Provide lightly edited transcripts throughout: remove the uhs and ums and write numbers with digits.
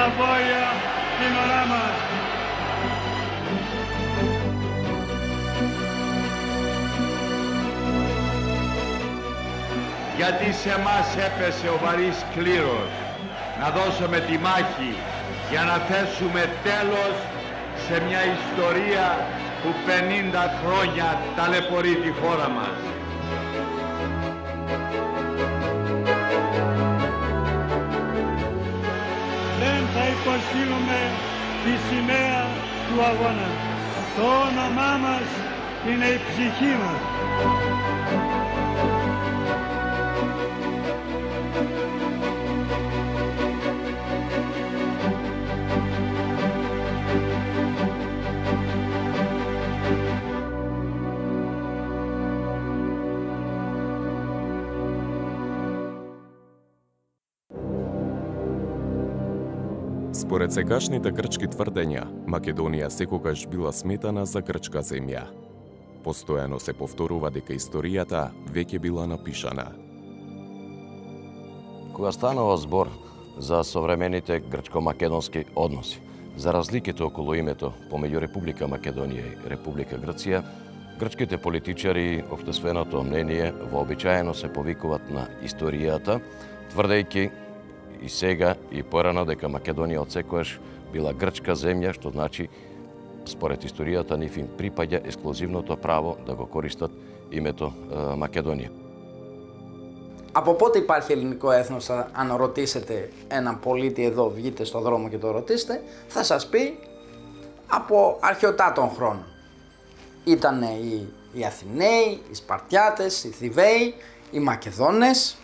Savoia την ώρα μας. Γιατί σε μας έπεσε ο βαρύς κλήρος να δώσουμε τη μάχη για να θέσουμε τέλος σε μια ιστορία που 50 χρόνια ταλαιπωρεί τη χώρα μας. Δεν θα υποστείλουμε τη σημαία του αγώνα. Το όνομά μας είναι η ψυχή μας. Според сегашните грчки тврдења, Македонија секогаш била сметана за грчка земја. Постојано се повторува дека историјата веќе била напишана. Кога станува збор за современите грчко-македонски односи, за разликите околу името помеѓу Република Македонија и Република Грција, грчките политичари и општественото мнение вообичаено се повикуваат на историјата, тврдејќи и сега и порано дека Македонија отсекогаш била грчка земја, што значи според историјата нив им припаѓа ексклузивното право да го користат името Македонија. Από πότε υπάρχει ελληνικό έθνος, αν ρωτήσετε έναν πολίτη εδώ, βγείτε στον δρόμο και το ρωτήσετε, θα σας πει από αρχαιοτά των χρόνων. Ήτανε οι Αθηναίοι, οι Σπαρτιάτες, οι Θηβαίοι, οι Μακεδόνες,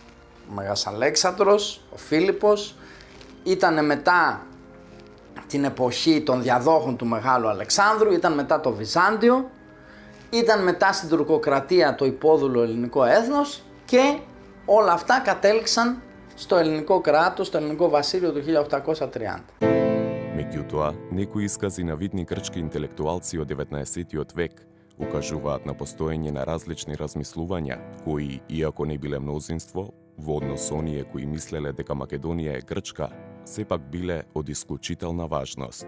ο Μέγας Αλέξανδρος, ο Φίλιππος, ήτανε μετά την εποχή των διαδόχων του Μεγάλου Αλεξάνδρου, ήταν μετά το Βυζάντιο, ήταν μετά στην τουρκοκρατία το υπόδουλο ελληνικό έθνος και όλα αυτά κατέληξαν στο ελληνικό κράτος, στο ελληνικό βασίλειο του 1830. Меѓутоа, некои искази на видни грчки интелектуалци од 19-тиот век укажуваат на постоење на различни размислувања, кои, иако не биле мнозинство, во однос со оние кои мислеле дека Македонија е грчка, сепак биле од исклучителна важност.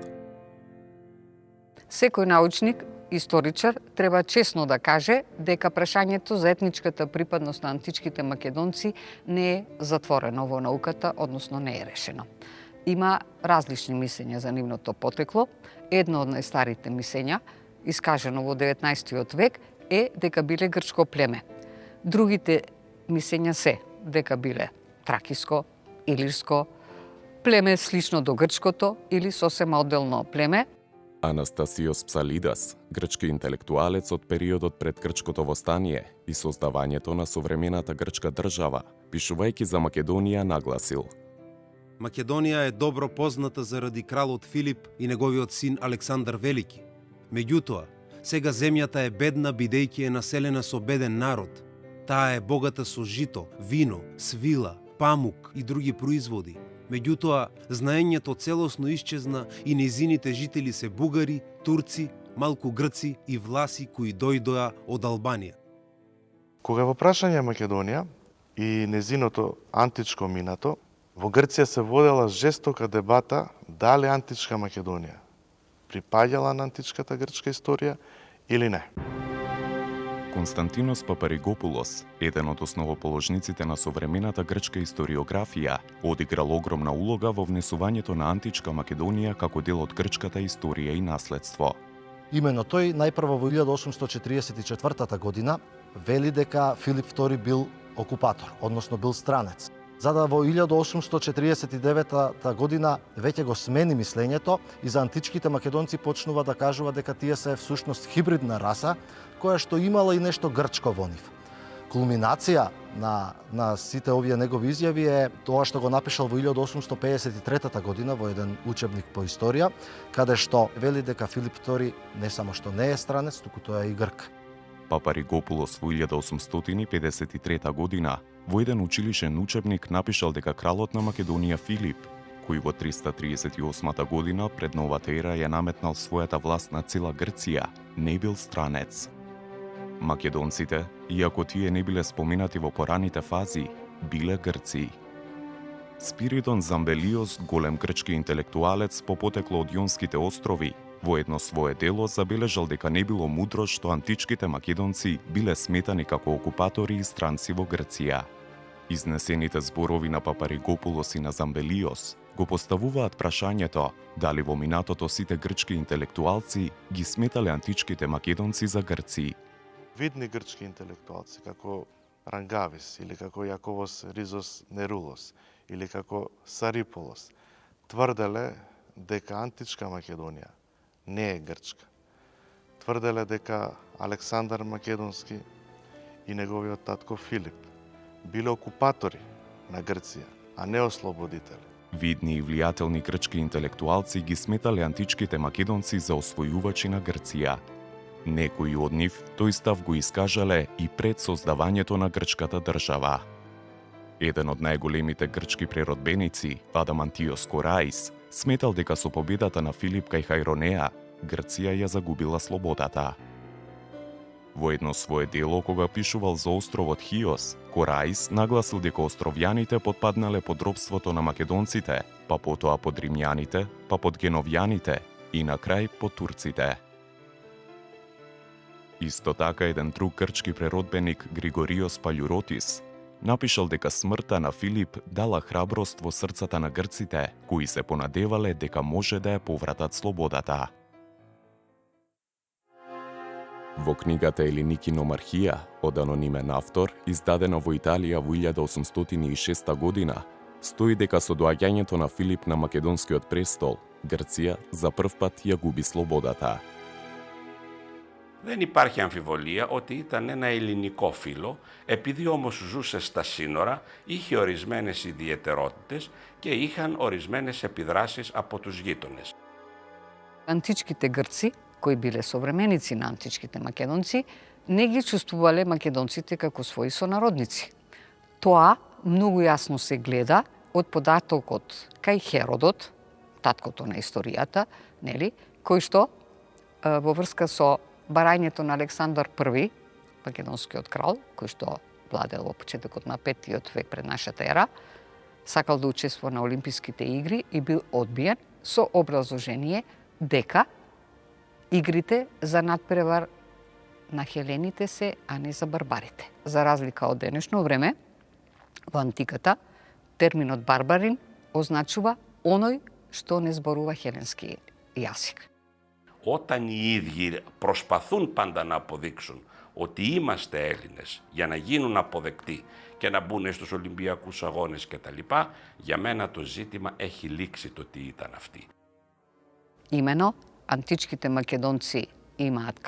Секој научник, историчар, треба честно да каже дека прашањето за етничката припадност на античките македонци не е затворено во науката, односно не е решено. Има различни мислења за нивното потекло. Едно од најстарите мислења, искажено во 19 век, е дека биле грчко племе. Другите мислења се дека биле тракиско, илирско, племе слично до грчкото или сосема одделно племе. Анастасиос Псалидас, грчки интелектуалец од периодот пред грчкото востание и создавањето на современата грчка држава, пишувајќи за Македонија нагласил: Македонија е добро позната заради кралот Филип и неговиот син Александар Велики. Меѓутоа, сега земјата е бедна бидејќи е населена со беден народ. Таа е богата со жито, вино, свила, памук и други производи. Меѓутоа, знаењето целосно исчезна и незините жители се бугари, турци, малку грци и власи кои дојдоа од Албанија. Кога во прашање Македонија и незиното античко минато, во Грција се водела жестока дебата дали античка Македонија припаѓала на античката грчка историја или не. Константинос Папаригопулос, еден од основоположниците на современата грчка историографија, одиграл огромна улога во внесувањето на античка Македонија како дел од грчката историја и наследство. Именно тој најпрво во 1844 година вели дека Филип II бил окупатор, односно бил странец. За да во 1849 година веќе го смени мислењето и за античките македонци почнува да кажува дека тие се всушност хибридна раса, која што имала и нешто грчко во нив. Кулминација на сите овие негови изјави е тоа што го напишал во 1853 година во еден учебник по историја, каде што вели дека Филип II не само што не е странец, туку тој е и грк. Папаригопулос во 1853 година во еден училишен учебник напишал дека кралот на Македонија Филип, кој во 338 година пред новата ера ја наметнал својата власт на цела Грција, не бил странец. Македонците, иако тие не биле споменати во пораните фази, биле грци. Спиридон Замбелиос, голем грчки интелектуалец по потекло од Јонските острови, во едно свое дело забележал дека не било мудро што античките македонци биле сметани како окупатори и странци во Грција. Изнесените зборови на Папаригопулос и на Замбелиос го поставуваат прашањето дали во минатото сите грчки интелектуалци ги сметале античките македонци за грци. Видни грчки интелектуалци како Рангавис или како Јаковос Ризос Нерулос или како Сариполос тврделе дека античка Македонија не е грчка. Тврделе дека Александар Македонски и неговиот татко Филип биле окупатори на Грција, а не ослободители. Видни и влијателни грчки интелектуалци ги сметале античките македонци за освојувачи на Грција. Некои од нив тој став го искажале и пред создавањето на грчката држава. Еден од најголемите грчки преродбеници, Адамантиос Кораис, сметал дека со победата на Филип кај Хајронеа, Грција ја загубила слободата. Во едно свое дело, кога пишувал за островот Хиос, Кораис нагласил дека островјаните потпаднале под робството на македонците, па потоа под римјаните, па под геновјаните и на крај под турците. Исто така еден друг грчки преродбеник, Григориос Палјуротис, напишал дека смртта на Филип дала храброст во срцата на грците, кои се понадевале дека може да ја повратат слободата. Во книгата Елиникиномархија од анонимен автор, издадена во Италија во 1806 година, стои дека со доаѓањето на Филип на македонскиот престол, Грција за прв пат ја губи слободата. Δεν υπάρχει αμφιβολία ότι ήταν ένα ελληνικό φύλο, επειδή όμως ζούσε στα σύνορα, είχε ορισμένες ιδιαιτερότητες και είχαν ορισμένες επιδράσεις από τους γείτονες. Античките грци, кои биле современици на античките македонци, не ги чувствувале македонците како своји сонародници. Тоа многу јасно се гледа од податокот кај Херодот, таткото на историјата, нели, кој што во врска со барањето на Александар I, македонскиот крал, кој што владел во почетокот на 5 век пред нашата ера, сакал да учествува на Олимписките игри и бил одбиен со образложение дека игрите за надпревар на хелените се, а не за барбарите. За разлика од денешно време, во антиката, терминот барбарин означува оној што не зборува хеленски јазик. Όταν οι ίδιοι προσπαθούν πάντα να αποδείξουν ότι είμαστε Έλληνες για να γίνουν αποδεκτοί και να μπουν στους Ολυμπιακούς Αγώνες κτλ., για μένα το ζήτημα έχει λήξει το τι ήταν αυτοί. Имено, античките македонци имаат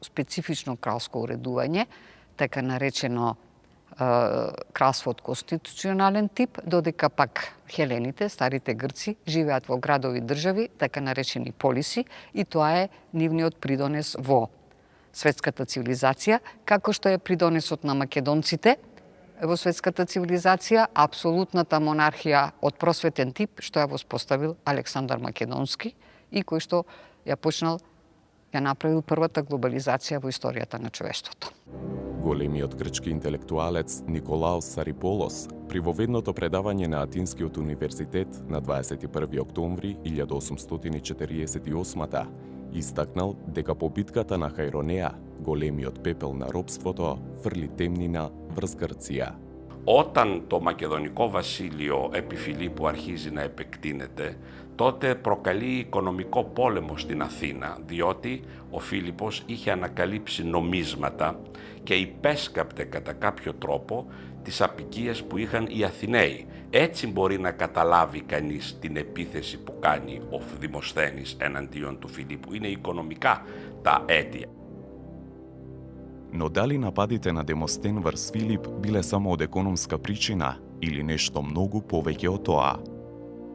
специфично кралско уредување, така наречено кралство од конституционален тип, додека пак хелените, старите грци, живеат во градови држави, така наречени полиси, и тоа е нивниот придонес во светската цивилизација, како што е придонесот на македонците во светската цивилизација, апсолутната монархија од просветен тип, што ја воспоставил Александар Македонски и кој што ја почнал, ја направил првата глобализација во историјата на човештвото. Големиот грчки интелектуалец Николаос Сариполос при воведното предавање на Атинскиот универзитет на 21 октомври 1848 истакнал дека по битката на Хајронеа големиот пепел на робството фрли темнина врз Грција. Όταν το Μακεδονικό Βασίλειο επί Φιλίππου αρχίζει να επεκτείνεται, τότε προκαλεί οικονομικό πόλεμο στην Αθήνα, διότι ο Φίλιππος είχε ανακαλύψει νομίσματα και υπέσκαπτε κατά κάποιο τρόπο τις αποικίες που είχαν οι Αθηναίοι. Έτσι μπορεί να καταλάβει κανείς την επίθεση που κάνει ο Δημοσθένης εναντίον του Φιλίππου. Είναι οικονομικά τα αίτια. Но дали нападите на Демостен врз Филип биле само од економска причина или нешто многу повеќе од тоа?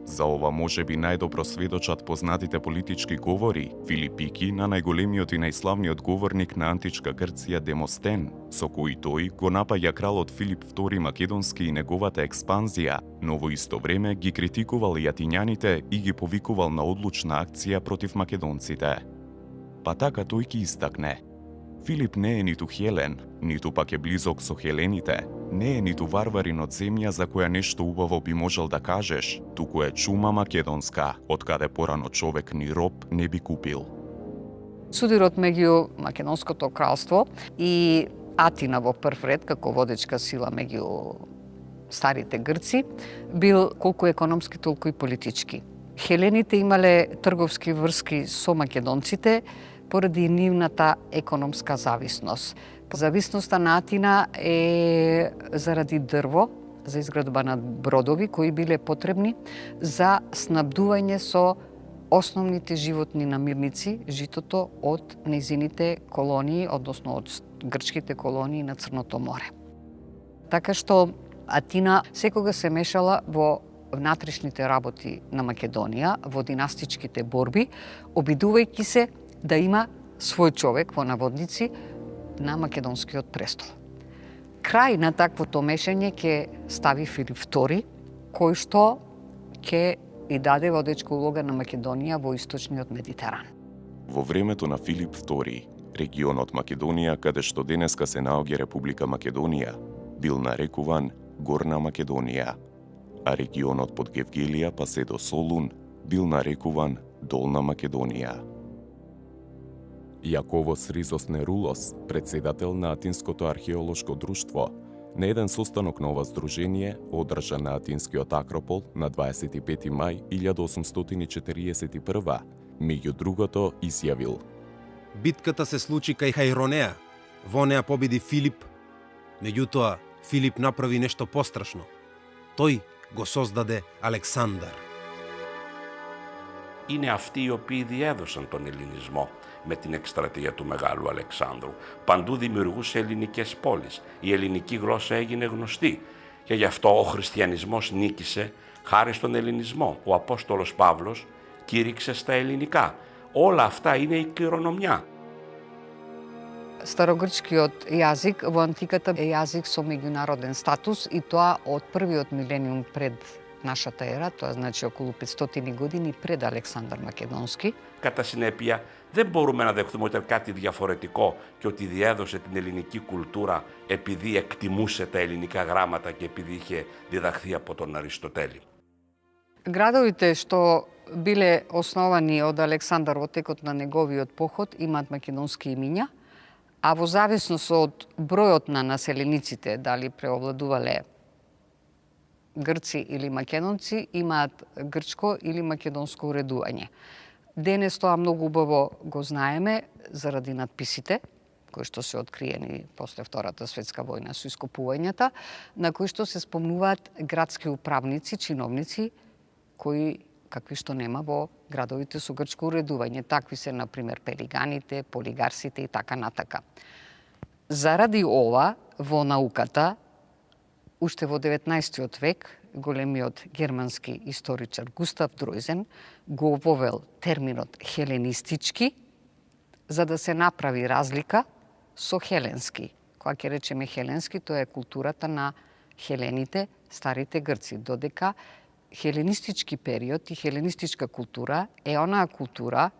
За ова може би најдобро сведочат познатите политички говори Филипики на најголемиот и најславниот говорник на античка Грција Демостен, со кои тој го напаѓа кралот Филип II Македонски и неговата експанзија, но во исто време ги критикувал и атињаните и ги повикувал на одлучна акција против македонците. Па така тој ги истакне: Филип не е ниту Хелен, ниту пак е близок со хелените, не е ниту варварин од земја за која нешто убаво би можел да кажеш, туку е чума македонска, од каде порано човек ни роб не би купил. Судирот меѓу Македонското кралство и Атина во прв ред како водечка сила меѓу старите грци бил колку економски, толку и политички. Хелените имале трговски врски со македонците поради нивната економска зависност. Зависноста на Атина е заради дрво, за изградба на бродови кои биле потребни за снабдување со основните животни намирници, житото од нејзините колонии, односно од грчките колонии на Црното море. Така што Атина секога се мешала во внатрешните работи на Македонија, во династичките борби, обидувајќи се да има свој човек, во наводници, на македонскиот престол. Крај на таквото мешање ќе стави Филип II, кој што ќе и даде водечка улога на Македонија во источниот Медитеран. Во времето на Филип II, регионот Македонија, каде што денеска се наоѓа Република Македонија, бил нарекуван Горна Македонија, а регионот под Гевгелија па се до Солун бил нарекуван Долна Македонија. Јаковос Ризос Нерулос, председател на Атинското археолошко друштво, на еден состанок на ова здружение, одржан на Атинскиот Акропол на 25 мај 1841, меѓу другото изјавил: Битката се случи кај Хајронеа. Во неа победи Филип. Меѓутоа, Филип направи нешто пострашно. Тој го создаде Αλεξάνδαρ. Είναι αυτοί οι οποίοι διέδωσαν τον ελληνισμό με την εκστρατεία του Μεγάλου Αλεξάνδρου. Παντού δημιουργούσε ελληνικές πόλεις. Η ελληνική γλώσσα έγινε γνωστή και γι' αυτό ο χριστιανισμός νίκησε χάρη στον ελληνισμό. Ο Απόστολος Παύλος κήρυξε στα ελληνικά. Όλα αυτά είναι η κληρονομιά. Старогрчкиот јазик во антиката е јазик со меѓународен статус и тоа од првиот милениум пред нашата ера, тоа значи околу 500 години пред Αλεξάνδαρ Македонски. Κατά συνέπεια, δεν μπορούμε να δεχθούμε ότι ήταν κάτι διαφορετικό και ότι διέδωσε την ελληνική κουλτούρα επειδή εκτιμούσε τα ελληνικά γράμματα και επειδή είχε διδαχθεί από τον Αριστοτέλη. Градовите што биле основани од Александар во текот на неговиот поход имаат македонски имиња, а во зависност од бројот на населениците, дали преовладувале грци или македонци, имаат грчко или македонско уредување. Денес тоа многу убаво го знаеме заради надписите, кои што се откриени после Втората светска војна со ископувањата, на кои што се спомнуваат градски управници, чиновници, кои какви што нема во градовите со грчко уредување. Такви се, например, пелиганите, полигарсите и така натака. Заради ова, во науката, уште во 19 век, големиот германски историчар Густав Дройзен го вовел терминот хеленистички, за да се направи разлика со хеленски. Кога ќе речеме хеленски, тоа е културата на хелените, старите грци, додека хеленистички период и хеленистичка култура е онаа култура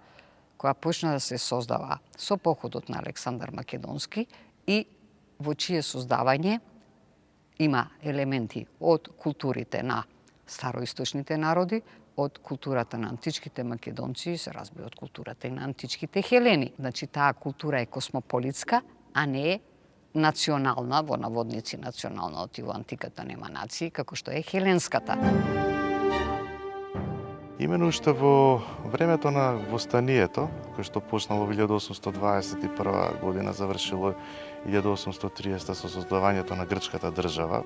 која почна да се создава со походот на Александар Македонски и во чие создавање има елементи од културите на староисточните народи, од културата на античките македонци, се разбира од културата и на античките хелени. Значи, таа култура е космополитска, а не е национална, во наводници национална, оти во антиката нема нации, како што е хеленската. Имено уште во времето на востанието, кој што почнало во 1821 година, завршило 1830 со создавањето на грчката држава,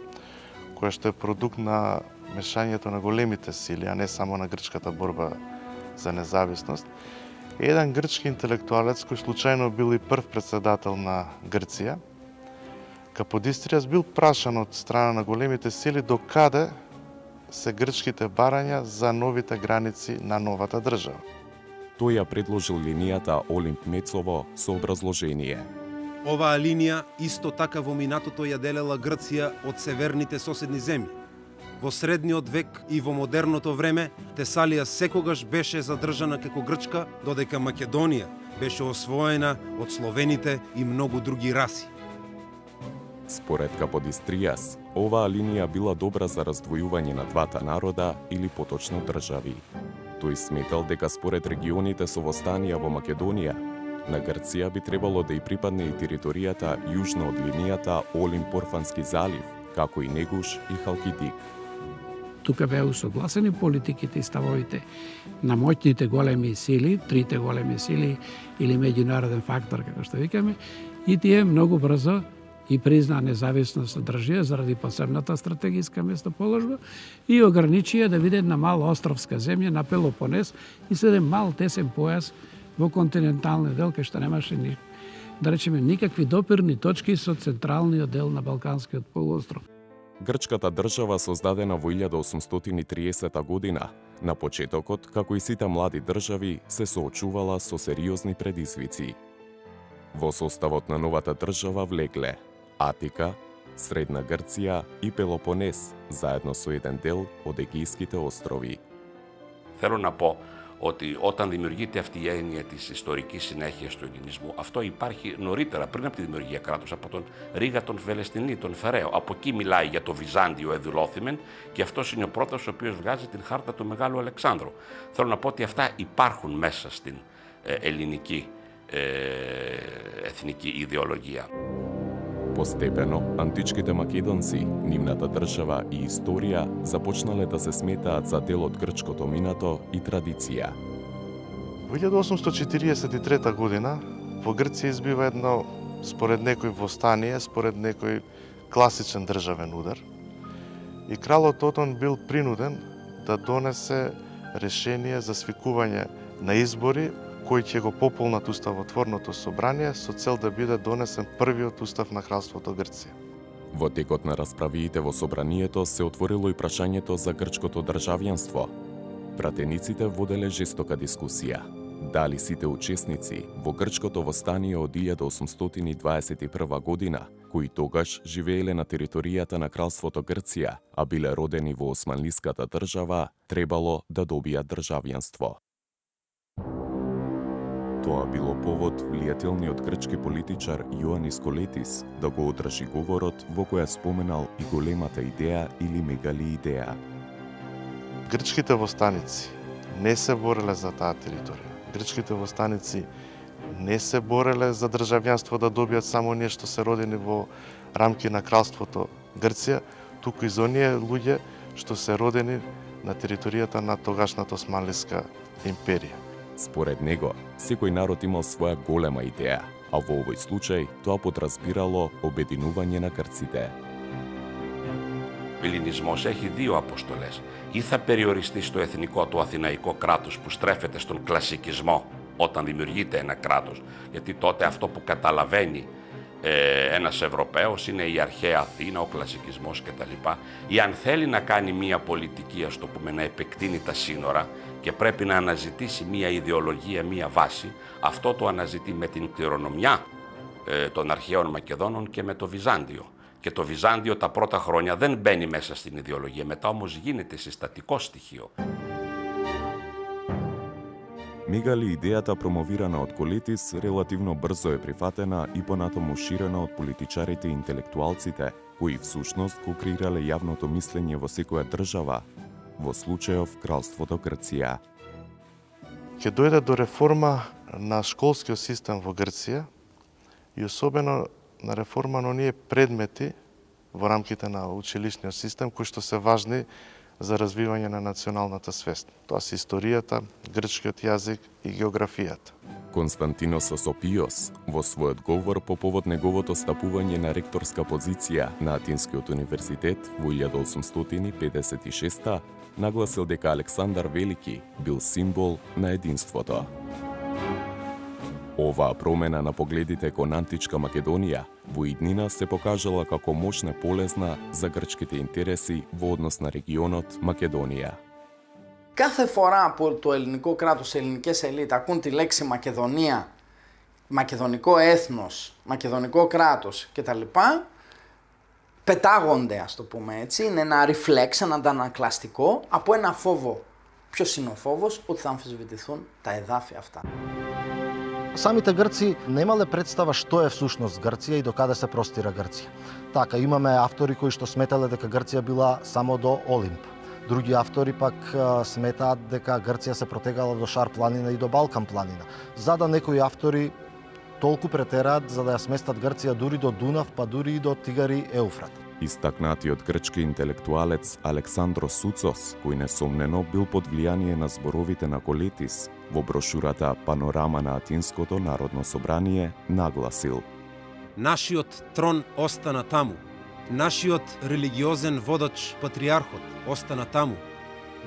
која што е продукт на мешањето на големите сили, а не само на грчката борба за независност, еден грчки интелектуалец кој случајно бил и прв председател на Грција, Каподистријас бил прашан од страна на големите сили до каде се грчките барања за новите граници на новата држава. Тој ја предложил линијата Олимп Мецово со образложение. Оваа линија исто така во минатото ја делела Грција од северните соседни земји. Во средниот век и во модерното време Тесалија секогаш беше задржана како Грчка, додека Македонија беше освоена од словените и многу други раси. Според Каподистријас, оваа линија била добра за раздвојување на двата народа или поточно држави. Тој сметал дека според регионите со востанија во Македонија, на Грција би требало да и припадне и територијата јужно од линијата Олим-Порфански залив, како и Негуш и Халкидик. Тука беа усогласени политиките и ставовите на моќните големи сили, трите големи сили или меѓународен фактор, како што викаме, и тие многу брзо и призна независност од држава заради посебната стратегиска местоположба и ограничија да биде една мала островска земја на Пелопонес и со еден мал тесен појас во континенталниот дел, кај што немаше да речеме никакви допирни точки со централниот дел на Балканскиот полуостров. Грчката држава создадена во 1830 година, на почетокот, како и сите млади држави, се соочувала со сериозни предизвици. Во составот на новата држава влегле Атика, Средна Грција и Пелопонес, заедно со еден дел од Егејските острови. Θέλω να πω ότι όταν δημιουργείται αυτή η έννοια της ιστορικής συνέχειας του ελληνισμού, αυτό υπάρχει νωρίτερα, πριν από τη δημιουργία κράτους, από τον Ρίγα τον Βελεστινή, τον Φεραίο. Από εκεί μιλάει για το Βυζάντιο εδουλώθημεν και αυτός είναι ο πρώτος ο οποίος βγάζει την χάρτα του Μεγάλου Αλεξάνδρου. Θέλω να πω ότι αυτά υπάρχουν μέσα στην ελληνική εθνική ιδεολογία. Постепено, античките македонци, нивната држава и историја започнале да се сметаат за дел од грчкото минато и традиција. Во 1843 година во Грција избива едно, според некој востание, според некој класичен државен удар. И кралот Отон бил принуден да донесе решение за свикување на избори кој ќе го пополнат уставотворното собрание со цел да биде донесен првиот устав на кралството Грција. Во текот на расправиите во собранието се отворило и прашањето за грчкото државјанство. Пратениците воделе жестока дискусија. Дали сите учесници во грчкото востание од 1821 година, кои тогаш живееле на територијата на кралството Грција, а биле родени во османлиската држава, требало да добијат државјанство. Тоа било повод влијателниот грчки политичар Јоанис Колетис да го одржи говорот во која споменал и големата идеја или мегали идеја. Грчките востаници не се бореле за таа територија. Грчките востаници не се бореле за државјанство да добијат само оние што се родени во рамки на кралството Грција, туку и за оние луѓе што се родени на територијата на тогашната Османлиска империја. Според него, секој народ имал своја голема идеја, а во овој случај тоа подразбирало обединување на грците. Ο ελληνισμός έχει δύο αποστολές. Ή θα περιοριστεί στο εθνικό του αθηναϊκό κράτος που στρέφεται στον κλασικισμό όταν δημιουργείται ένα κράτος, γιατί τότε αυτό που καταλαβαίνει ένας Ευρωπαίος είναι η αρχαία Αθήνα, ο κλασικισμός κτλ. Ή αν θέλει να κάνει μια πολιτική, ας το πούμε, να επεκτείνει τα σύνορα και πρέπει να αναζητήσει μια ιδεολογία, μια βάση, αυτό το αναζητεί με την κληρονομιά των αρχαίων Μακεδόνων και με το Βυζάντιο. Και το Βυζάντιο τα πρώτα χρόνια δεν μπαίνει μέσα στην ιδεολογία, μετά όμως γίνεται συστατικό στοιχείο. Мегали идејата промовирана од Колетис релативно брзо е прифатена и понатаму ширена од политичарите и интелектуалците, кои всушност го креирале јавното мислење во секоја држава, во случајов Кралството Грција. Ќе дојде до реформа на школскиот систем во Грција и особено на реформа на оние предмети во рамките на училишниот систем кои што се важни за развивање на националната свест. Тоа се историјата, грчкиот јазик и географијата. Константинос Сосопиос, во својот говор по повод неговото стапување на ректорска позиција на Атинскиот универзитет во 1856, нагласил дека Александар Велики бил символ на единството. Оваа промена на погледите кон античка Македонија во иднина се покажала како мощна полезна за грчките интереси во однос на регионот Македонија. Κάθε φορά που το ελληνικό κράτος, οι ελληνικές ελίτ ακούν τη λέξη Μακεδονία, μακεδονικό έθνος, μακεδονικό κράτος κτλ. Πετάγονται, ας το πούμε έτσι, είναι ένα reflex, ένα αντανακλαστικό από ένα φόβο. Ποιος είναι ο φόβος? Ότι θα αμφισβητηθούν τα εδάφια αυτά. Самите грци немале представа што е всушност Грција и до каде се простира Грција. Така, имаме автори кои што сметале дека Грција била само до Олимп. Други автори пак сметаат дека Грција се протегала до Шар планина и до Балкан планина. За да некои автори толку претераат за да ја сместат Грција дури до Дунав, па дури и до Тигар и Еуфрат. Истакнатиот грчки интелектуалец Александрос Суцос, кој несомнено бил под влијание на зборовите на Колетис, во брошурата Панорама на Атинското народно собрание нагласил: Нашиот трон остана таму. Нашиот религиозен водач, патриархот, остана таму.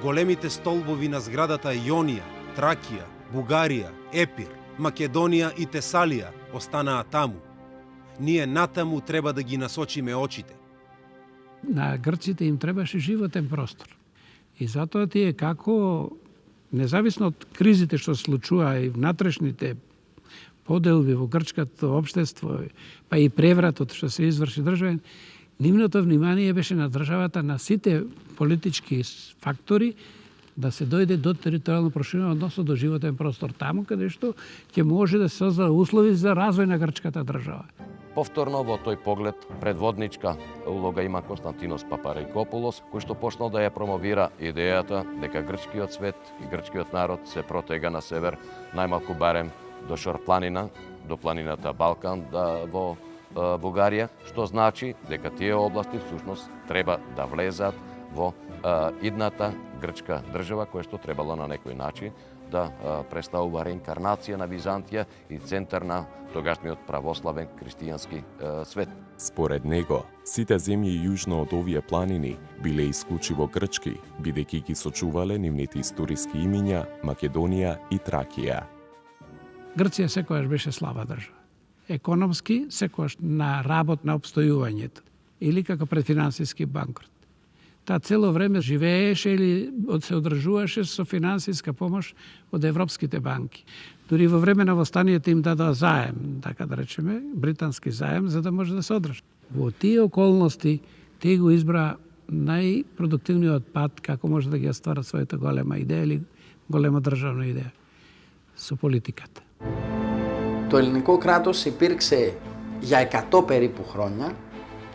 Големите столбови на зградата Јонија, Тракија, Бугарија, Епир, Македонија и Тесалија останаа таму. Ние натаму треба да ги насочиме очите. На грците им требаше животен простор. И затоа тие како, независно од кризите што случува и внатрешните поделби во грчкото општество, па и превратот што се изврши државен, нивното внимание беше на државата, на сите политички фактори, да се дојде до територијално проширување, односно до животен простор, таму каде што ќе може да се создадат услови за развој на грчката држава. Повторно во тој поглед предводничка улога има Константинос Папарикопулос, кој што почнал да ја промовира идејата дека грчкиот свет и грчкиот народ се протега на север, најмалку барем до Шор планина, до планината Балкан во Бугарија, што значи дека тие области всушност треба да влезат во идната грчка држава, која што требало на некој начин да представува реинкарнација на Византија и центар на тогашниот православен христијански свет. Според него, сите земји јужно од овие планини биле исклучиво грчки, бидејќи ги сочувале нивните историски имиња Македонија и Тракија. Грција секогаш беше слаба држава. Економски секогаш на работ на обстојувањето или како пред финансиски банкрот. Таа цело време живееше или се одржуваше со финансиска помош од европските банки. Дури во време на востанието им дадоа заем, така да речеме, британски заем, за да може да се одржи. Во тие околности тие го избра најпродуктивниот пат како може да ги остварат својата голема идеја или голема државна идеја со политиката. Το ελληνικό κράτος υπήρξε για 100 περίπου χρόνια,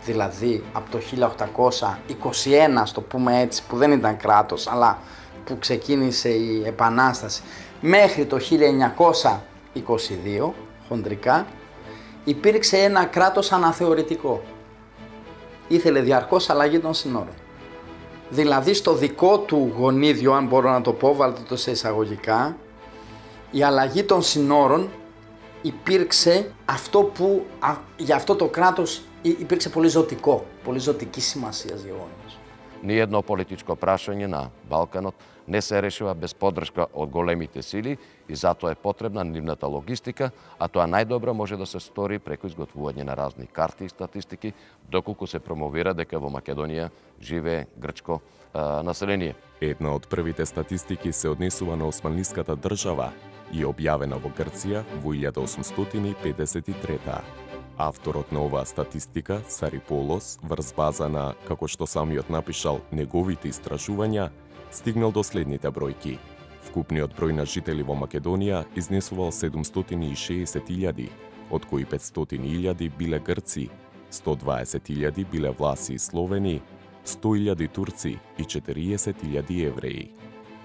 δηλαδή από το 1821, στο πούμε έτσι, που δεν ήταν κράτος, αλλά που ξεκίνησε η Επανάσταση, μέχρι το 1922, χοντρικά, υπήρξε ένα κράτος αναθεωρητικό. Ήθελε διαρκώς αλλαγή των συνόρων. Δηλαδή στο δικό του γονίδιο, αν μπορώ να το πω, βάλτε το σε εισαγωγικά, η αλλαγή των συνόρων υπήρξε αυτό που για αυτό το κράτος υπήρξε πολύ ζωτικό, πολύ ζωτική σημασία γεγονός. Ниедно политичко прашање на Балканот не се решава без поддршка од големите сили и затоа е потребна нивната логистика, а тоа најдобро може да се стори преку изготвување на разни карти и статистики, доколку се промовира дека во Македонија живее грчко население. Една од првите статистики се однесува на османлиската држава и објавена во Грција во 1853. Авторот на оваа статистика, Сариполос, врз база на, како што самиот напишал, неговите истражувања, стигнал до следните бројки. Вкупниот број на жители во Македонија изнесувал 760.000, од кои 500.000 биле грци, 120.000 биле власи и словени, 100.000 турци и 40.000 евреи.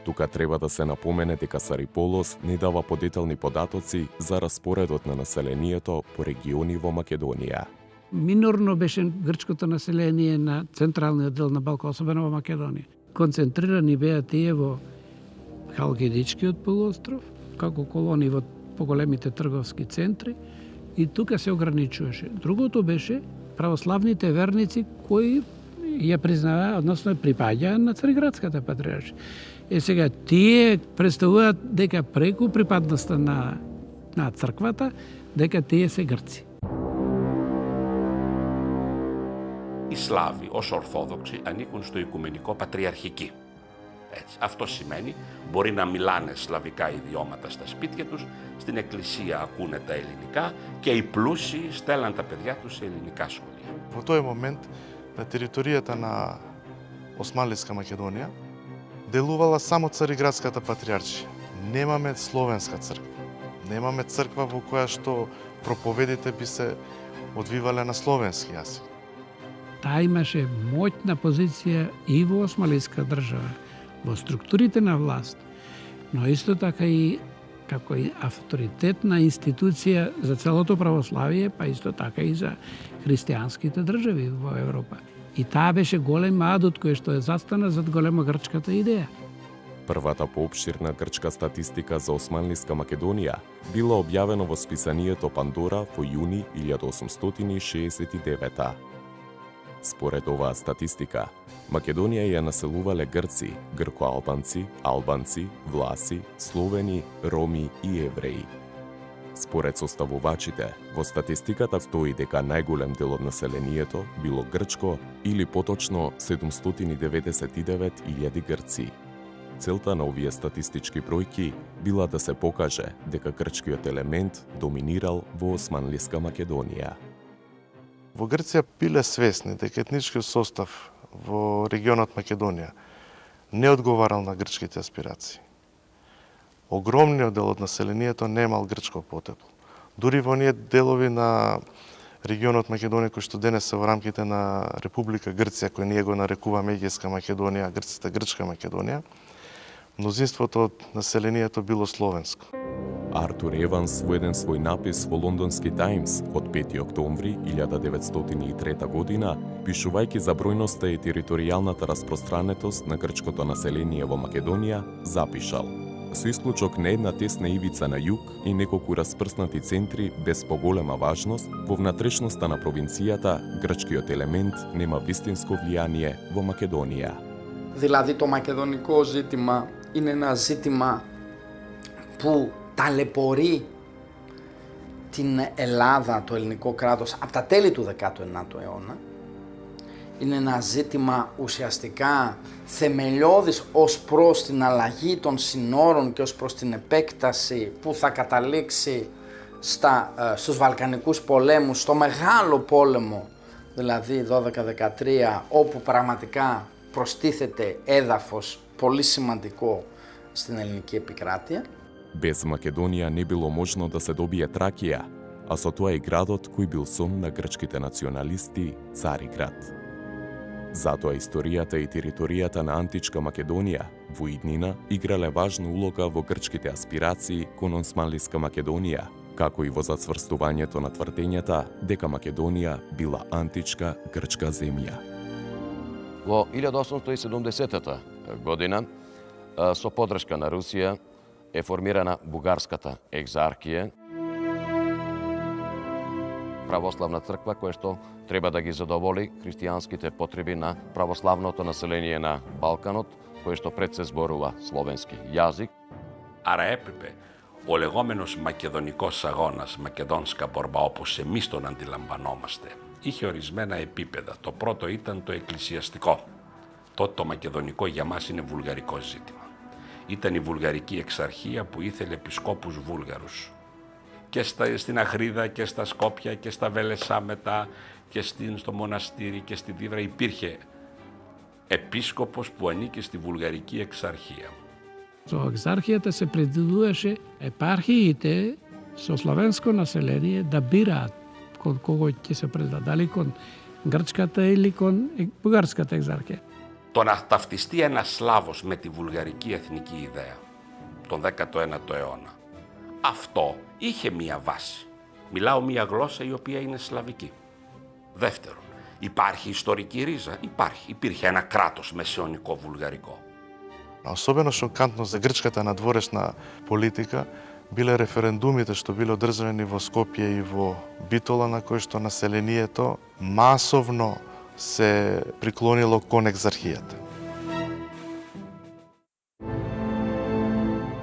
Тука треба да се напомене дека Сариполос не дава подетелни податоци за распоредот на населението по региони во Македонија. Минорно беше грчкото население на централниот дел на Балкан, особено во Македонија. Концентрирани беа тие во Халкидичкиот полуостров, како колони во поголемите трговски центри, и тука се ограничуваше. Другото беше православните верници кои ја признаваа, односно припаѓаа на Цариградската патриаршија. Сега тие представуваат дека преку припадноста на црквата, дека тие се грци. Οι Σλάβοι ως Ορθόδοξοι ανήκουν στο Οικουμενικό Πατριαρχική. Έτσι. Αυτό σημαίνει μπορεί να μιλάνε σλαβικά ιδιώματα στα σπίτια τους, στην εκκλησία ακούνε τα ελληνικά και οι πλούσιοι στέλναν τα παιδιά τους σε ελληνικά σχολεία. Во тој момент на територијата на Османлиска Македонија делувала само Цариградската патриаршија. Немаме словенска црква. Немаме црква во која што проповедите би се одвивале на словенски јазик. Таа имаше моќна позиција и во османлиска држава, во структурите на власт, но исто така и како и авторитетна институција за целото православие, па исто така и за христијанските држави во Европа. И таа беше голем адут кој што застана зад голема грчката идеја. Првата поопширна грчка статистика за Османлиска Македонија била објавена во списанието Пандора во јуни 1869. Според оваа статистика, Македонија ја населувале грци, грко-албанци, албанци, власи, словени, роми и евреи. Според составувачите, во статистиката стои дека најголем дел од населението било грчко или поточно 799.000 грци. Целта на овие статистички бројки била да се покаже дека грчкиот елемент доминирал во Османлиска Македонија. Во Грција биле свесни дека етничкиот состав во регионот Македонија не одговарал на грчките аспирации. Огромниот дел од населението немал грчко потекло. Дури во оние делови на регионот Македонија кои што денес се во рамките на Република Грција, кој ние го нарекуваме Егејска Македонија, грците Грчка Македонија, мнозинството од населението било словенско. Артур Еванс во еден свој напис во Лондонски Таймс од 5 октомври 1903 година, пишувајќи за бројноста и територијалната распространетост на грчкото население во Македонија, запишал: со исклучок на една тесна ивица на југ и неколку распрснати центри без поголема важност, во внатрешноста на провинцијата грчкиот елемент нема вистинско влијание во Македонија. Δηλαδή το μακεδονικό ζήτημα είναι ένα ζήτημα που ταλαιπωρεί την Ελλάδα, το ελληνικό κράτος, από τα τέλη του 19ου αιώνα. Είναι ένα ζήτημα ουσιαστικά θεμελιώδης ως προς την αλλαγή των συνόρων και ως προς την επέκταση που θα καταλήξει στους Βαλκανικούς πολέμους, στο μεγάλο πόλεμο, δηλαδή 12-13, όπου πραγματικά προστίθεται έδαφος πολύ σημαντικό στην ελληνική επικράτεια. Без Македонија не било можно да се добие Тракија, а со тоа и градот кој бил сон на грчките националисти, Цариград. Затоа историјата и територијата на античка Македонија во иднина играле важна улога во грчките аспирации кон Османлиска Македонија, како и во зацврстувањето на тврдењата дека Македонија била античка грчка земја. Во 1870 година, со поддршка на Русија, е формирана Бугарската екзархија, православна црква која што треба да ги задоволи христијанските потреби на православното население на Балканот, кое што пред се зборува словенски јазик. Άρα έπρεπε ο λεγόμενος μακεδονικός αγώνας, μακεδόνσκα μπορμπά, όπως εμείς τον αντιλαμβανόμαστε, είχε ορισμένα επίπεδα. Το πρώτο ήταν το εκκλησιαστικό. Τότε το μακεδονικό για μας είναι βουλγαρικό ζήτημα. Ήταν η βουλγαρική εξαρχία που ήθελε επισκόπους Βούλγαρους. Και στην Αχρίδα και στα Σκόπια και στα Βέλεσά μετά και στο μοναστήρι και στη Δίβρα υπήρχε επίσκοπος που ανήκε στη βουλγαρική εξαρχία. Со екзархијата се предвидуваше епархиите со славенско население да бираат кон кого ќе се предадат, дали кон грчката или кон бугарската екзархија. Το να ταυτιστεί ένας Σλάβος με τη βουλγαρική εθνική ιδέα τον 19ο αιώνα, αυτό είχε μία βάση. Μιλάω μία γλώσσα η οποία είναι σλαβική. Δεύτερον, υπάρχει ιστορική ρίζα? Υπάρχει. Υπήρχε ένα κράτος μεσαιωνικό βουλγαρικό. Особено шокантно за грчката надворешна политика биле референдумите што биле одржани во Скопје и во Битола, на кои што населението масовно се приклонило кон екзархијата.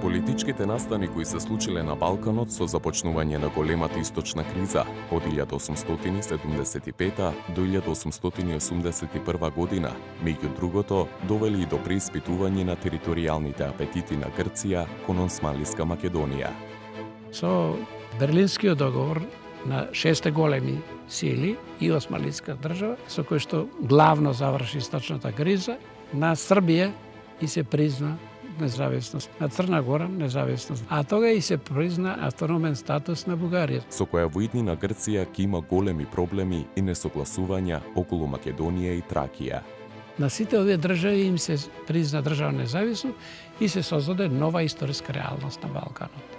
Политичките настани кои се случиле на Балканот со започнување на големата источна криза од 1875 до 1881 година, меѓу другото, довели и до преиспитување на територијалните апетити на Грција кон Османлиска Македонија. Со Берлинскиот договор на шесте големи сили и Османлиска држава, со кој што главно заврши источната криза, на Србија и се призна независност, на Црна Гора независност, а тога и се призна автономен статус на Бугарија. Со која во иднина Грција ќе има големи проблеми и несогласувања околу Македонија и Тракија. На сите овие држави им се призна државна независност и се создаде нова историска реалност на Балканот.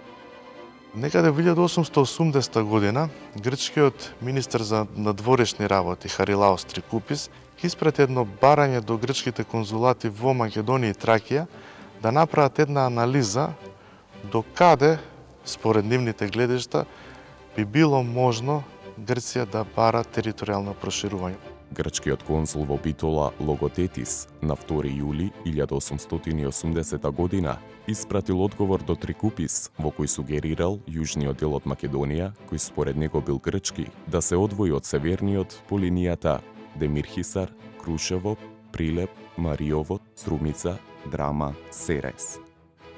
Некаде во 1880 година, грчкиот министер за надворешни работи Харилаос Трикупис ќе испрати едно барање до грчките конзулати во Македонија и Тракија да направат една анализа до каде, според нивните гледишта, би било можно Грција да бара територијално проширување. Грчкиот консул во Битола Логотетис на 2 јули 1880 година испратил одговор до Трикупис во кој сугерирал јужниот дел од Македонија, кој според него бил грчки, да се одвои од северниот по линијата Демирхисар, Крушево, Прилеп, Мариово, Струмица, Драма, Серес.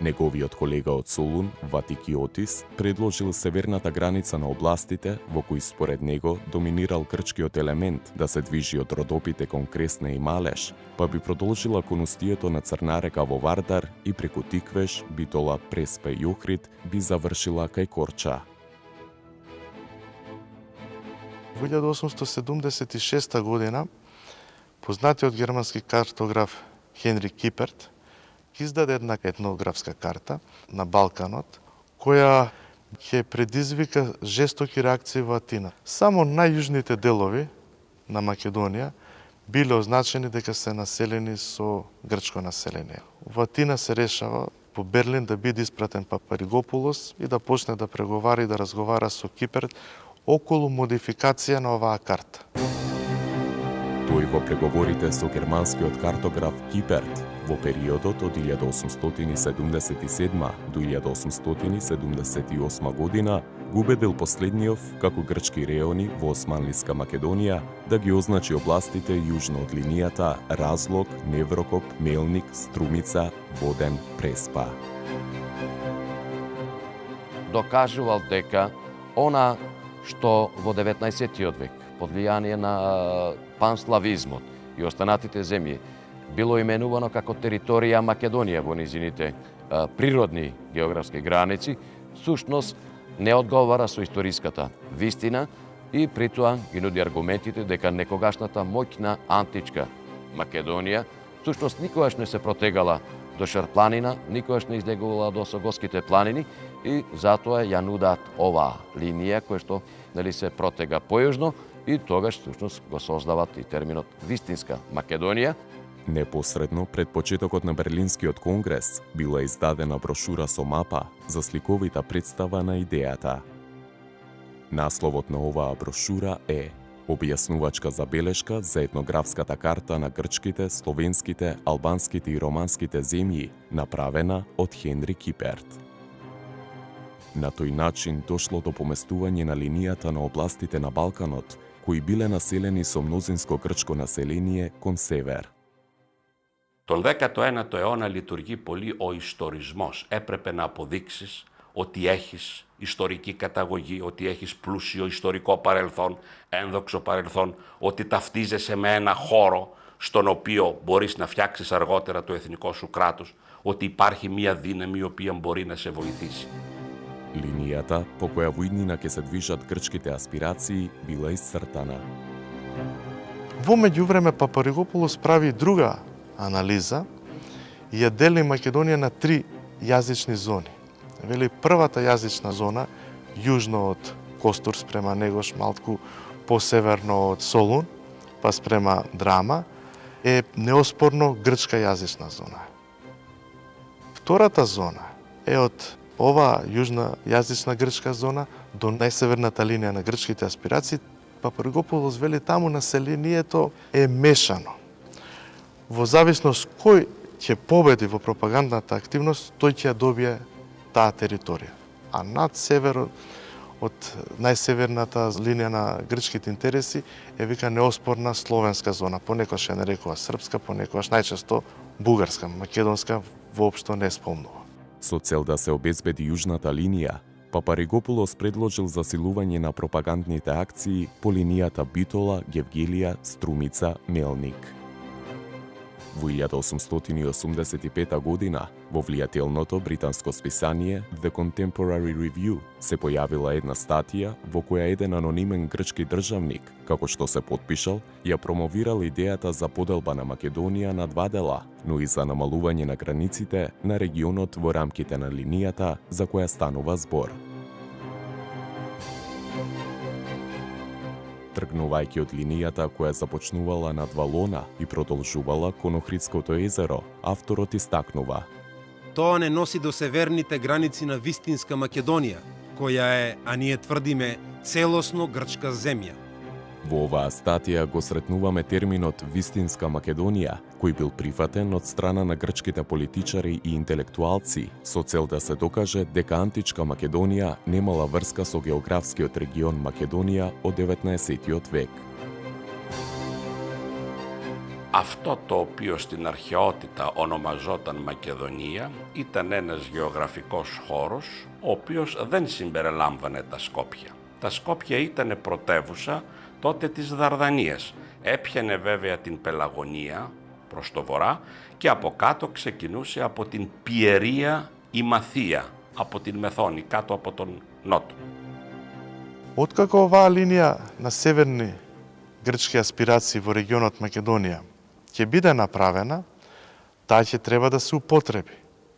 Неговиот колега од Солун, Ватикиотис, предложил северната граница на областите во кои според него доминирал грчкиот елемент да се движи од Родопите кон Кресне и Малеш, па би продолжила кон устието на Црна река во Вардар и преку Тиквеш, Битола, Преспе и Охрид би завршила кај Корча. Во 1876 година, познатиот германски картограф Хенри Киперт издаде една етнографска карта на Балканот, која ќе предизвика жестоки реакции во Атина. Само најјужните делови на Македонија биле означени дека се населени со грчко население. Во Атина се решава по Берлин да биде испратен Папаригопулос и да почне да преговара и да разговара со Киперт околу модификација на оваа карта. Тој во преговорите со германскиот картограф Киперт во периодот од 1877 до 1878 година го убедил последниот како грчки реони во Османлиска Македонија да ги означи областите јужно од линијата Разлог, Неврокоп, Мелник, Струмица, Воден, Преспа. Докажувал дека она што во 19. век под влијание на панславизмот и останатите земји било именувано како територија Македонија во низините природни географски граници, сушност не одговара со историската вистина и притоа ги нуди аргументите дека некогашната моќна античка Македонија сушност никогаш не се протегала до Шарпланина, никогаш не излегувала до Согоските планини и затоа ја нудаат оваа линија која што се протега појужно и тогаш всушност го создават и терминот вистинска Македонија. Непосредно пред почетокот на Берлинскиот конгрес била издадена брошура со мапа за сликовита представа на идејата. Насловот на оваа брошура е Објаснувачка забелешка за етнографската карта на грчките, словенските, албанските и романските земји, направена од Хенри Киперт. На тој начин дошло до поместување на линијата на областите на Балканот, кои биле населени со мнозинско грчко население кон север. Τον 19ο αιώνα λειτουργεί πολύ ο ιστορισμός. Έπρεπε να αποδείξεις ότι έχεις ιστορική καταγωγή, ότι έχεις πλούσιο ιστορικό παρελθόν, ένδοξο παρελθόν, ότι ταυτίζεσαι με ένα χώρο στον οποίο μπορείς να φτιάξεις αργότερα το εθνικό σου κράτος, ότι υπάρχει μια δύναμη η οποία μπορεί να σε βοηθήσει. Линијата по која во иднина ќе се движат грчките аспирации била исцртана. Во меѓувреме Папаригопулос прави друга анализа и ја дели Македонија на 3 јазични зони. Вели првата јазична зона, јужно од Костур спрема Негош, малку посеверно од Солун, па спрема Драма, е неоспорно грчка јазична зона. Втората зона е од ова јужна јазична грчка зона до најсеверната линија на грчките аспирации. Папаригопулос вели таму населението е мешано. Во зависност кој ќе победи во пропагандната активност, тој ќе ја добие таа територија. А над северот, од најсеверната линија на грчките интереси, е вика неоспорна словенска зона. Понекогаш ја нарекува српска, понекогаш најчесто бугарска, македонска воопшто не спомнува. Со цел да се обезбеди јужната линија, Папаригопулос предложил засилување на пропагандните акции по линијата Битола, Гевгелија, Струмица, Мелник. Во 1885 година, во влијателното британско списание The Contemporary Review се појавила една статија во која еден анонимен грчки државник, како што се потпишал, ја промовирал идејата за поделба на Македонија на два дела, но и за намалување на границите на регионот во рамките на линијата за која станува збор. Тргнувајќи од линијата која започнувала над Валона и продолжувала кон Охридското езеро, авторот истакнува: Тоа не носи до северните граници на вистинска Македонија, која е, а ние тврдиме, целосно грчка земја. Во оваа статија го сретнуваме терминот «вистинска Македонија», кој бил прифатен од страна на грчките политичари и интелектуалци, со цел да се докаже дека античка Македонија немала врска со географскиот регион Македонија од 19-тиот век. Αυτό το οποίο στην αρχαιότητα ονομαζόταν Μακεδονία ήταν ένας γεωγραφικός χώρος, ο οποίος δεν συμπεριλάμβανε τα Σκόπια. Τα Σκόπια ήταν πρωτεύουσα τότε της Δαρδανίας. Έπιανε βέβαια την Πελαγωνία προς το βορρά και από κάτω ξεκινούσε από την Πιερία η Μαθία, από την Μεθόνη, κάτω από τον νότο. Откако оваа линија на северни грчки аспирации во регионот Македонија ќе биде направена, таа ќе треба да се употреби.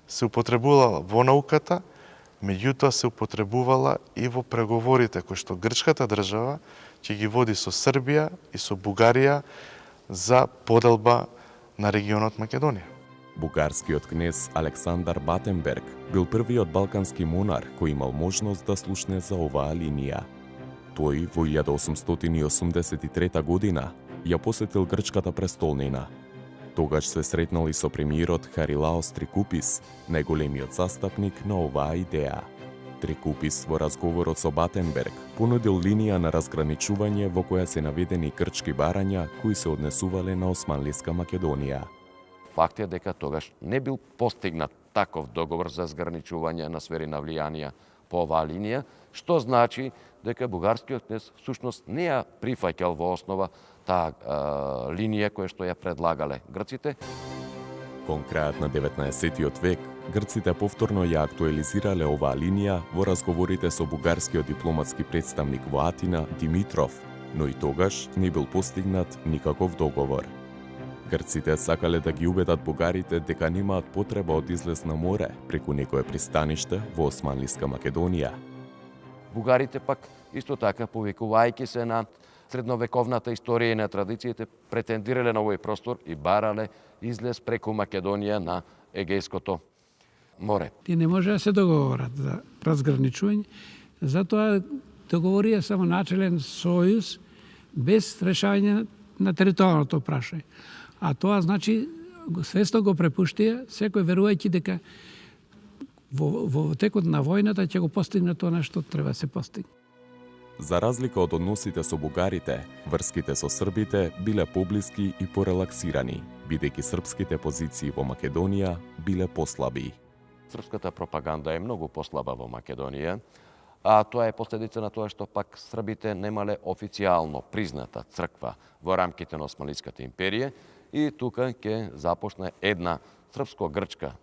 Се употребувала во науката, меѓутоа се употребувала и во преговорите кои што грчката држава ќе ги води со Србија и со Бугарија за поделба на регионот Македонија. Бугарскиот кнез Александар Батенберг бил првиот балкански монарх кој имал можност да слушне за оваа линија. Тој во 1883 година ја посетил грчката престолнина. Тогаш се сретнал и со премиерот Харилаос Трикупис, најголемиот застапник на оваа идеја. Трикупис во разговорот со Батенберг понудил линија на разграничување во која се наведени грчки барања кои се однесувале на Османлиска Македонија. Факт е дека тогаш не бил постигнат таков договор за разграничување на сфери на влијанија по оваа линија, што значи дека бугарскиот кнез всушност не ја прифаќал во основа таа линија која што ја предлагале грците. Кон крајот на 19-тиот век, грците повторно ја актуализирале оваа линија во разговорите со бугарскиот дипломатски представник во Атина Димитров, но и тогаш не бил постигнат никаков договор. Грците сакале да ги убедат бугарите дека немаат потреба од излез на море преку некое пристаниште во Османлиска Македонија. Бугарите пак исто така, повикувајќи се на средновековната историја и на традициите, претендирале на овој простор и барале излез преку Македонија на Егејското море. Ти не може да се договорат за разграничување, затоа договорија само начелен сојуз без решање на територијалното прашање. А тоа значи свесно го препуштија, секој верувајќи дека во текот на војната ќе го постигне тоа што треба да се постигне. За разлика од односите со бугарите, врските со србите биле поблиски и порелаксирани, бидејќи српските позиции во Македонија биле послаби. Српската пропаганда е многу послаба во Македонија, а тоа е последица на тоа што пак србите немале официјално призната црква во рамките на Османлиската империја и тука ќе започне една српско-грчка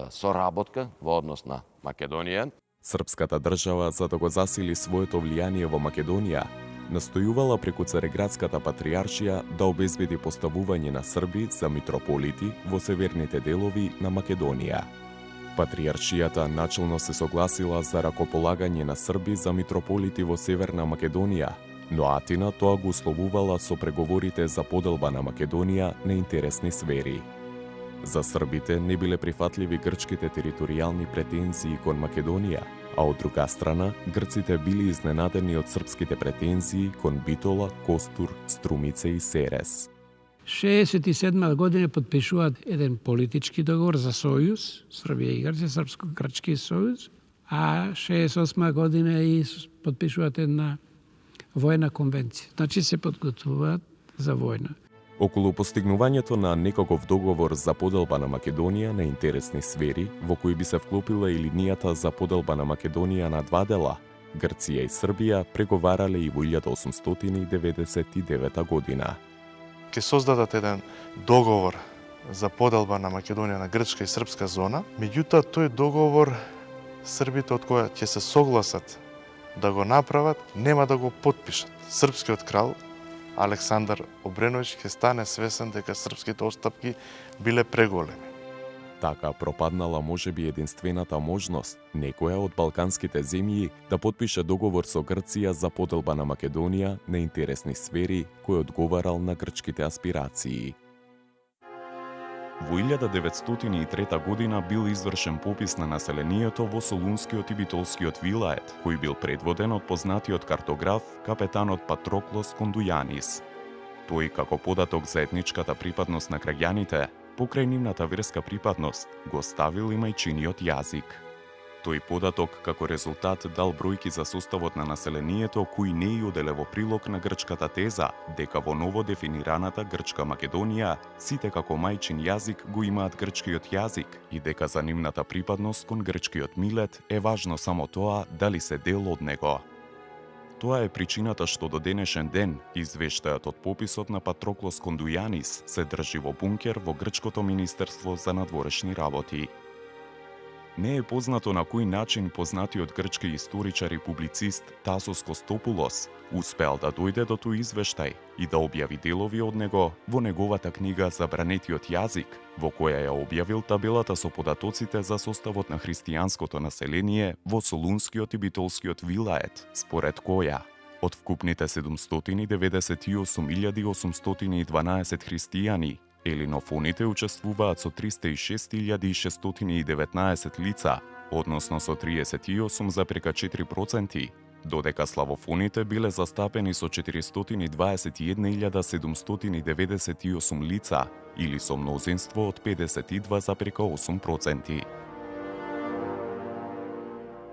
соработка во однос на Македонија. Српската држава, за да го засили своето влијание во Македонија, настојувала преку Цареградската патриаршија да обезбеди поставување на срби за митрополити во северните делови на Македонија. Патриаршијата начелно се согласила за ракополагање на срби за митрополити во Северна Македонија, но Атина тоа го условувала со преговорите за поделба на Македонија на интересни сфери. За србите не биле прифатливи грчките територијални претензии кон Македонија, а од друга страна, грците били изненадени од српските претензии кон Битола, Костур, Струмице и Серес. 67 година подпишуваат еден политички договор за сојуз, Србија и Грција, Српско-грчки сојуз, а 68 година и подпишуваат една војна конвенција. Значи се подготвуваат за војна. Околу постигнувањето на некаков договор за поделба на Македонија на интересни сфери, во кои би се вклопила и линијата за поделба на Македонија на два дела, Грција и Србија преговарале и во 1899 година. Ке создадат еден договор за поделба на Македонија на грчка и српска зона. Меѓутоа, тој договор србите од која ќе се согласат да го направат, нема да го потпишат. Српскиот крал Александар Обреновиќ ќе стане свесен дека српските отстапки биле преголеми. Така пропаднала можеби единствената можност некоја од балканските земји да потпише договор со Грција за поделба на Македонија на интересни сфери кој одговарал на грчките аспирации. Во 1903 година бил извршен попис на населението во Солунскиот и Битолскиот вилает, кој бил предводен од познатиот картограф капетанот Патроклос Кондујанис. Тој, како податок за етничката припадност на граѓаните, покрај нивната верска припадност, го ставил и мајчиниот јазик. Тој податок како резултат дал бројки за составот на населението кои не и оделе во прилог на грчката теза дека во ново дефинираната грчка Македонија сите како мајчин јазик го имаат грчкиот јазик и дека за нивната припадност кон грчкиот милет е важно само тоа дали се дел од него. Тоа е причината што до денешен ден извештајот од пописот на Патроклос Кондујанис се држи во бункер во грчкото Министерство за надворешни работи. Не е познато на кој начин познатиот грчки историчар и публицист Тасос Костопулос успеал да дојде до тој извештај и да објави делови од него во неговата книга Забранетиот јазик, во која ја објавил табелата со податоците за составот на христијанското население во Солунскиот и Битолскиот вилает, според која од вкупните 798.812 христијани, елинофоните учествуваат со 306.619 лица, односно со 38,4%, додека славофоните биле застапени со 421.798 лица, или со мнозинство од 52,8%.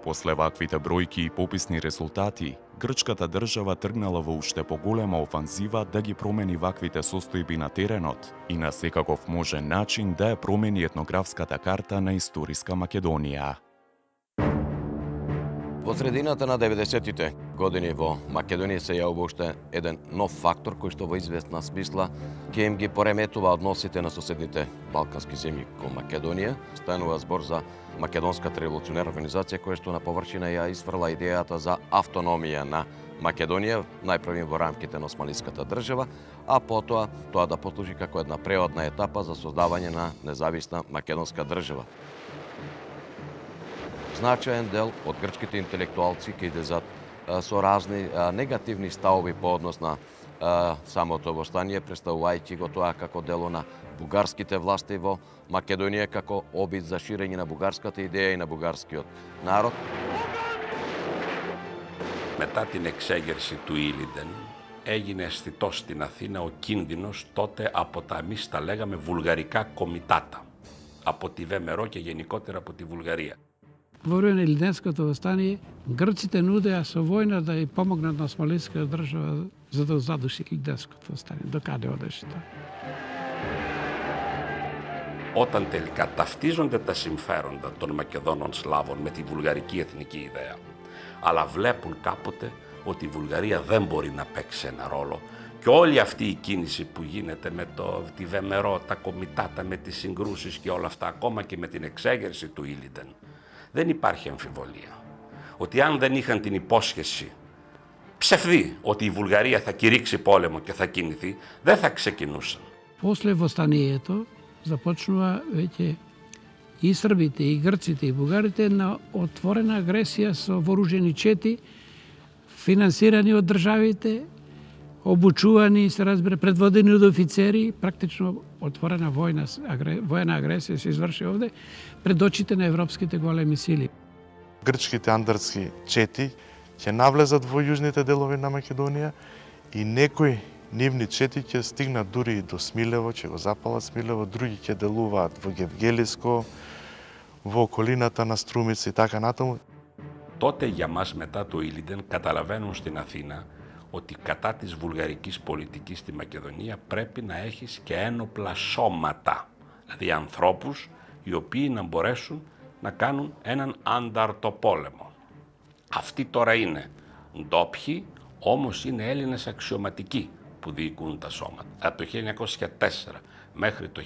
После ваквите бројки и пописни резултати, грчката држава тргнала во уште поголема офанзива да ги промени ваквите состојби на теренот и на секаков можен начин да ја промени етнографската карта на историска Македонија. Во средината на 90-тите години во Македонија се јавува уште еден нов фактор кој што во известна смисла ќе им ги пореметува односите на соседните балкански земји кон Македонија. Станува збор за Македонската револуционерна организација која што на површина ја изфрла идејата за автономија на Македонија, најпрвим во рамките на Османската држава, а потоа тоа да послужи како една преводна етапа за создавање на независна македонска држава. Значаен дел од грчките интелектуалци ќе излезат со разни негативни ставови по однос на самото востание, представувајќи го тоа како дело на бугарските власти во Македонија, како обид за ширење на бугарската идеја и на бугарскиот народ. Μετά την εξέγερση του Ήλιντεν έγινε αισθητός στην Αθήνα ο κίνδυνος τότε από τα εμείς τα λέγαμε βουλγαρικά κομιτάτα, από τη ВМРО και γενικότερα από τη Βουλγαρία. Во време на Илиденското востание, грците нудеа со војна да ја помогнат на Османската држава за да задуши Илиденското востание. Докаде одеше тоа? Όταν τελικά ταυτίζονται τα συμφέροντα των Μακεδόνων Σλάβων με τη βουλγαρική εθνική ιδέα, αλλά βλέπουν κάποτε ότι η Βουλγαρία δεν μπορεί να παίξει ένα ρόλο και όλη αυτή η κίνηση που γίνεται με τη Βεμερό, τα κομιτάτα, με τις συγκρούσεις και όλα αυτά, ακόμα και με την εξέγερση του Ήλιντεν, δεν υπάρχει αμφιβολία ότι αν δεν είχαν την υπόσχεση ψευδή ότι η Βουλγαρία θα κηρύξει πόλεμο και θα κινηθεί, δεν θα ξεκινούσαν. После востанието започнува веќе и србите, и грците, и бугарите на отворена агресија со вооружени чети, финансирани од државите, обучувани, се разбира, предводени од офицери, практично отворена војна агресија се изврши овде пред очите на европските големи сили. Грчките андърски чети ќе навлезат во јужните делови на Македонија и некои нивни чети ќе стигнат дури и до Смилево, ќе го запалат Смилево, други ќе делуваат во Гевгелиско, во околината на Струмица и така натаму. Τότε για μας μετά το Ήλιντεν καταλαβαίνουν στην Αθήνα ότι κατά της βουλγαρικής πολιτικής στη Μακεδονία πρέπει να έχεις και ένοπλα σώματα, δηλαδή ανθρώπους οι οποίοι να μπορέσουν να κάνουν έναν ανταρτοπόλεμο. Αυτοί τώρα είναι ντόπιοι, όμως είναι Έλληνες αξιωματικοί που διοικούν τα σώματα. Από το 1904 μέχρι το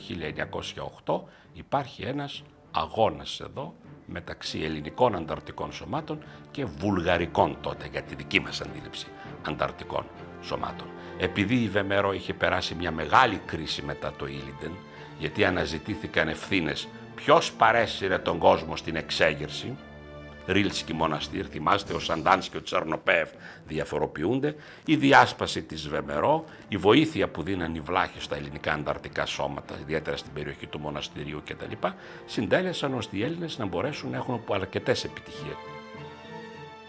1908 υπάρχει ένας αγώνας εδώ μεταξύ ελληνικών ανταρτικών σωμάτων και βουλγαρικών τότε, για τη δική μας αντίληψη, ανταρτικών σωμάτων. Επειδή η Βεμερό είχε περάσει μια μεγάλη κρίση μετά το Ήλιντεν, γιατί αναζητήθηκαν ευθύνες ποιος παρέσυρε τον κόσμο στην εξέγερση, Ρίλσκι μοναστήρ, θυμάστε, ο Σαντάνς και ο Τσαρνοπέφ διαφοροποιούνται, η διάσπαση της Βεμερό, η βοήθεια που δίναν οι βλάχοι στα ελληνικά ανταρτικά σώματα, ιδιαίτερα στην περιοχή του μοναστηριού κτλ., συντέλεσαν ώστε οι Έλληνες να μπορέσουν να έχουν αρκετές επιτυχίες.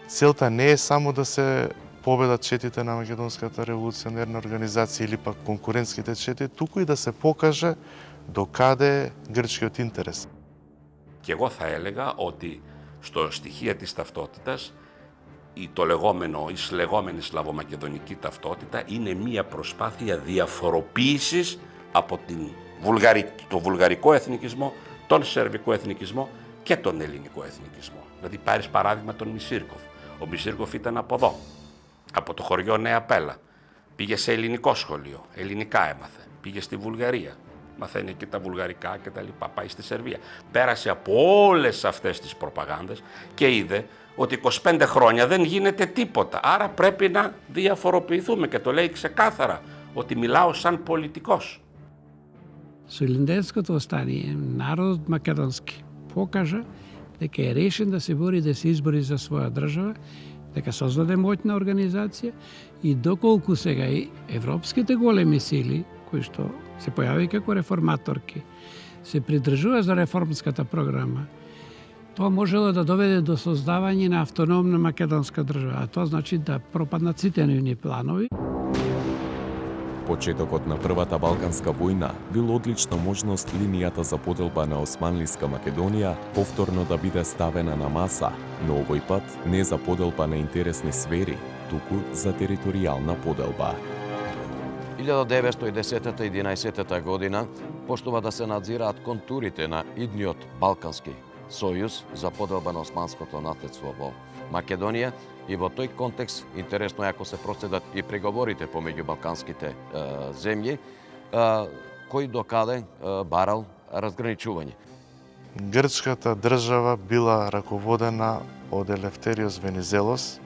Целта не е само да се победат четите на Македонската револуционерна организација или пак конкурентските чети, туку и да се покаже докаде е грчкиот интерес. Και εγώ θα έλεγα ότι στο στοιχείο της ταυτότητας το λεγόμενο, η λεγόμενη σλαβομακεδονική ταυτότητα είναι μία προσπάθεια διαφοροποίησης από το βουλγαρικό εθνικισμό, τον σερβικό εθνικισμό και τον ελληνικό εθνικισμό. Δηλαδή πάρεις παράδειγμα τον Μισίρκοφ. Ο Μισίρκοφ ήταν από εδώ, από το χωριό Νέα Πέλα. Πήγε σε ελληνικό σχολείο, ελληνικά έμαθε. Πήγε στη Βουλγαρία, μαθαίνει και τα βουλγαρικά και τα λοιπά. Πάει στη Σερβία. Πέρασε από όλες αυτές τις προπαγάνδες και είδε ότι 25 χρόνια δεν γίνεται τίποτα. Άρα πρέπει να διαφοροποιηθούμε και το λέει ξεκάθαρα ότι μιλάω σαν πολιτικός. Со Илинденското остание народот македонски покажа дека е решен да се бори, да се избори за своја држава, дека создаде моќна организација и доколку сега и европските големи сили, кои што се појави како реформаторки, се придржува за реформската програма, тоа можело да доведе до создавање на автономна македонска држава, а тоа значи да пропаднат сите нивни планови. Почетокот на Првата Балканска војна бил одлична можност линијата за поделба на Османлиска Македонија повторно да биде ставена на маса, но овој пат не за поделба на интересни сфери, туку за територијална поделба. 1910-11 година почнува да се надзираат контурите на идниот Балкански сојуз за поделба на османското наследство во Македонија и во тој контекст интересно е ако се проследат и преговорите помеѓу балканските земји, кој докаде барал разграничување. Грчката држава била раководена од Елефтериос Венизелос,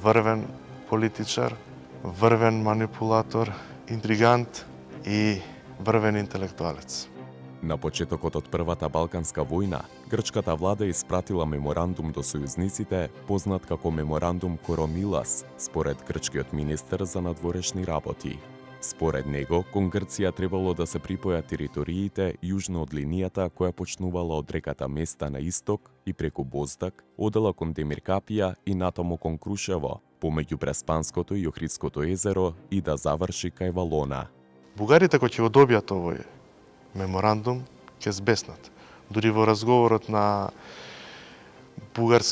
врвен политичар, врвен манипулатор, интригант и врвен интелектуалец. На почетокот од Првата Балканска војна, грчката влада испратила меморандум до сојузниците, познат како меморандум Коромилас, според грчкиот министер за надворешни работи. Според него, кон Грција требало да се припојат териториите јужно од линијата која почнувала од реката Места на исток и преку Боздак, одела кон Демиркапија и натаму кон Крушево, помеѓу Преспанското и Охридското езеро и да заврши кај Валона. Бугарите кои ќе го добијат овој меморандум ќе збеснат. Дури во разговорот на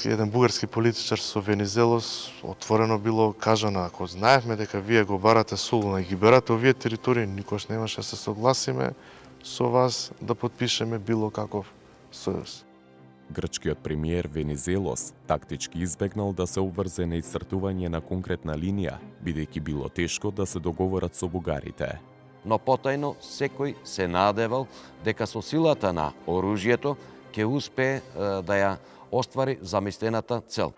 еден бугарски политичар со Венизелос отворено било кажано, ако знаевме дека вие го барате Солуна и ги берате овие територии, никош немаше да се согласиме со вас да подпишеме било каков сојуз. Грчкиот премиер Венизелос тактички избегнал да се обврзе на исцртување на конкретна линија, бидејќи било тешко да се договорат со бугарите. Но потајно секој се надевал дека со силата на оружјето ќе успее да ја оствари замислената цел.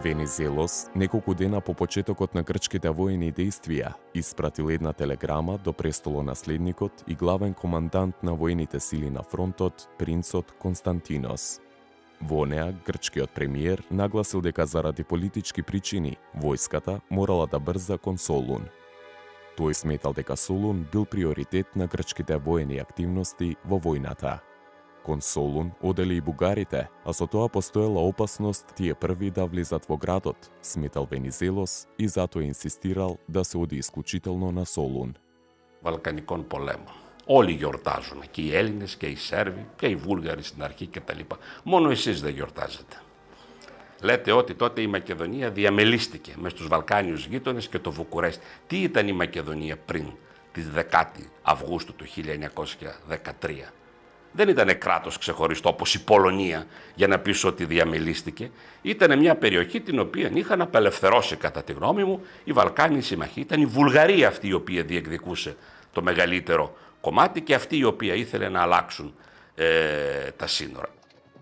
Венизелос, неколку дена по почетокот на грчките војни дејствија, испратил една телеграма до престолонаследникот и главен командант на војните сили на фронтот, принцот Константинос. Во неа, грчкиот премиер нагласил дека заради политички причини, војската морала да брза кон Солун. Тој сметал дека Солун бил приоритет на грчките воени активности во војната. Кон Солун одели и бугарите, а со тоа постоела опасност тие први да влизат во градот, сметал Венизелос и затоа инсистирал да се оди исклучително на Солун. Βαλκανικών πολέμων. Όλοι γιορτάζουν, και οι Έλληνες και οι Σέρβοι και οι Βούλγαροι στην αρχή κτλ. Μόνο εσείς δεν γιορτάζετε. Λέτε ότι τότε η Μακεδονία διαμελίστηκε με στους Βαλκάνιους γείτονες και το Βουκουρέστι. Τι ήταν η Μακεδονία πριν τη 10η Αυγούστου του 1913. Δεν ήταν κράτος ξεχωριστό όπως η Πολωνία για να πεις ότι διαμελίστηκε. Ήταν μια περιοχή την οποία είχαν απελευθερώσει κατά τη γνώμη μου οι Βαλκάνιοι συμμαχοί. Ήταν η Βουλγαρία αυτή η οποία διεκδικούσε το μεγαλύτερο κομμάτι και αυτή η οποία ήθελε να αλλάξουν τα σύνορα.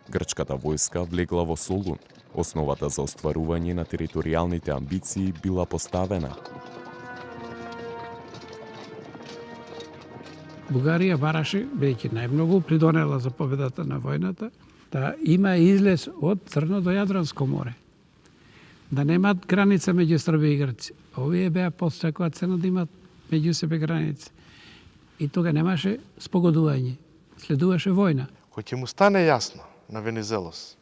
Грчката војска влегла во Солун. Основата за остварување на територијалните амбиции била поставена. Бугарија бараше, бидејќи најмногу придонела за победата на војната, да има излез од Црно до Јадранско море. Да немат граница меѓу Србија и Грција. Овие беа подстрекуваат цена да имат меѓу себе граници. И тога немаше спогодување. Следуваше војна. Кој ќе му стане јасно на Венизелос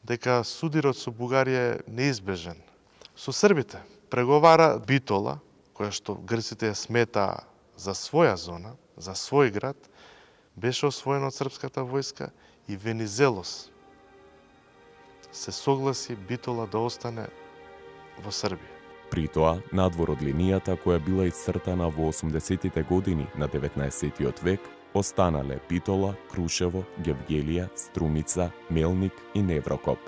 дека судирот со Бугарија е неизбежен. Со србите преговара Битола, која што грците ја смета за своја зона, за свој град, беше освоен од српската војска и Венизелос се согласи Битола да остане во Србија. При тоа, надвор од линијата која била исцртана во 80-тите години на 19-тиот век, останале Битола, Крушево, Гевгелија, Струмица, Мелник и Неврокоп.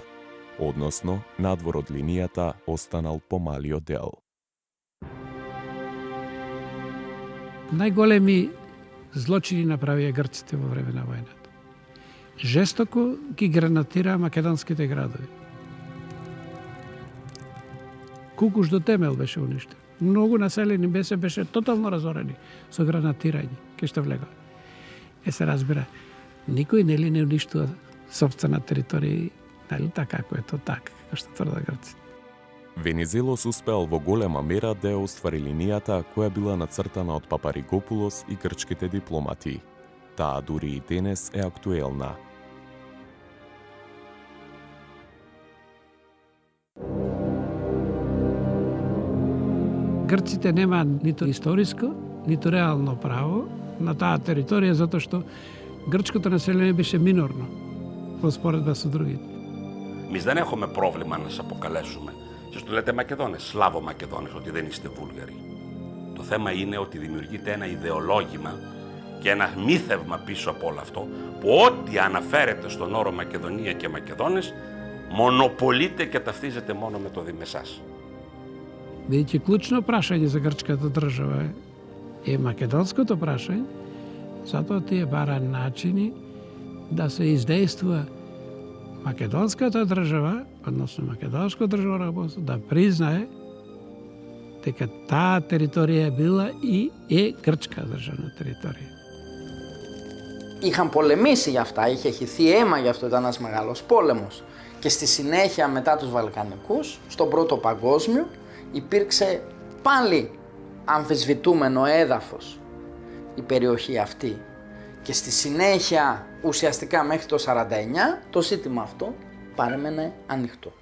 Односно, надвор од линијата останал помалиот дел. Најголеми злочини направија грците во време на војната. Жестоко ги гранатира македонските градови. Кукуш до темел беше уништен. Многу населени беше тотално разорени со гранатирање, кај што влегува. Се разбира, никој нели не уништува сопствена територија, нели така како е то така, како што тврда грците. Венизелос успеал во голема мера да ја оствари линијата која била нацртана од Папаригопулос и грчките дипломати. Таа дури и денес е актуелна. Грците нема ниту историско, ниту реално право на таа територија, затоа што грчкото население беше минорно во споредба со другите. Εμείς δεν έχουμε πρόβλημα να σας αποκαλέσουμε. Σας το λέτε Μακεδόνες, Σλάβο Μακεδόνες, ότι δεν είστε Βούλγαροι. Το θέμα είναι ότι δημιουργείται ένα ιδεολόγημα και ένα μύθευμα πίσω από όλο αυτό, που ό,τι αναφέρεται στον όρο Μακεδονία και Μακεδόνες, μονοπολείται και ταυτίζεται μόνο με το Δήμεσάς. Бидејќи клучно прашање за грчката држава е македонското прашање, затоа тие бара начини да се издействува македонската држава, односно македонско државно да признае дека таа територија била и е грчка државна територија. Είχαν πολεμήσει για αυτά, είχε χυθεί αίμα γι' αυτό, ήταν ένας μεγάλος πόλεμος. Και στη συνέχεια μετά τους Βαλκανικούς, στον Πρώτο Παγκόσμιο, υπήρξε πάλι αμφισβητούμενο έδαφος η περιοχή αυτή. Και στη συνέχεια, ουσιαστικά μέχρι το 1949, το ζήτημα αυτό παρέμενε ανοιχτό.